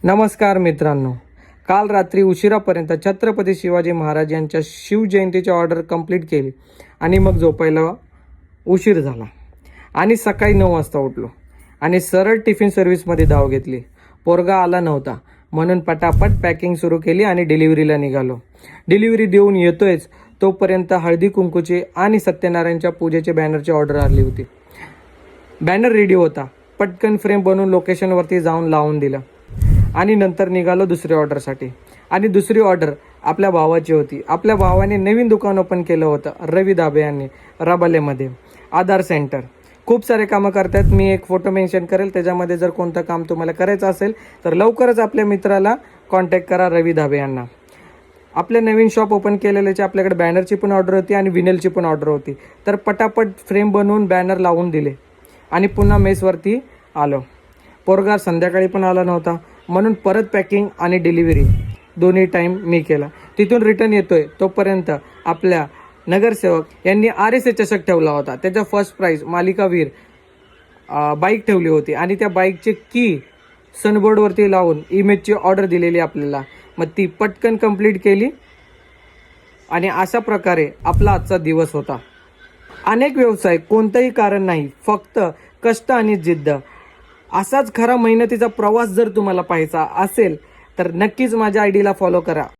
नमस्कार मित्रांनो, काल रात्री उशिरापर्यंत छत्रपती शिवाजी महाराज यांच्या शिवजयंतीची ऑर्डर कंप्लीट केली आणि मग झोपायला उशीर झाला आणि सकाळी 9 वाजता उठलो आणि सरळ टिफिन सर्व्हिसमध्ये धाव घेतली. पोरगा आला नव्हता म्हणून पटापट पॅकिंग सुरू केली आणि डिलिव्हरीला निघालो. डिलिव्हरी देऊन येतोयच तोपर्यंत हळदी कुंकूचे आणि सत्यनारायणच्या पूजेचे बॅनरची ऑर्डर आली होती. बॅनर रेडी होता. पटकन फ्रेम बनवून लोकेशनवरती जाऊन लावून दिलं आणि नंतर निघालो दुसऱ्या ऑर्डरसाठी. आणि दुसरी ऑर्डर आपल्या भावाची होती. आपल्या भावाने नवीन दुकान ओपन केलं होतं, रवी धाबे यांनी, रबालेमध्ये, आधार सेंटर. खूप सारे कामं करतात. मी एक फोटो मेन्शन करेल, त्याच्यामध्ये जर कोणतं काम तुम्हाला करायचं असेल तर लवकरच आपल्या मित्राला कॉन्टॅक्ट करा, रवी धाबे यांना. आपल्या नवीन शॉप ओपन केलेल्याची आपल्याकडे बॅनरची पण ऑर्डर होती आणि विनेलची पण ऑर्डर होती. तर पटापट फ्रेम बनवून बॅनर लावून दिले आणि पुन्हा मेसवरती आलो. पोरगा संध्याकाळी पण आला नव्हता म्हणून परत पॅकिंग आणि डिलिव्हरी दोन्ही टाईम मी केला. तिथून रिटर्न येतोय तोपर्यंत आपल्या नगरसेवक यांनी RSA चषक ठेवला होता. त्याचा फर्स्ट प्राईज मालिकावीर बाईक ठेवली होती आणि त्या बाईकची की सनबोर्डवरती लावून इमेजची ऑर्डर दिलेली आपल्याला. मग ती पटकन कंप्लीट केली आणि अशा प्रकारे आपला आजचा दिवस होता. अनेक व्यवसाय, कोणतंही कारण नाही, फक्त कष्ट आणि जिद्द. असाच खरा मेहनतीचा प्रवास जर तुम्हाला पाहायचा असेल तर नक्कीच माझ्या ID ला फॉलो करा.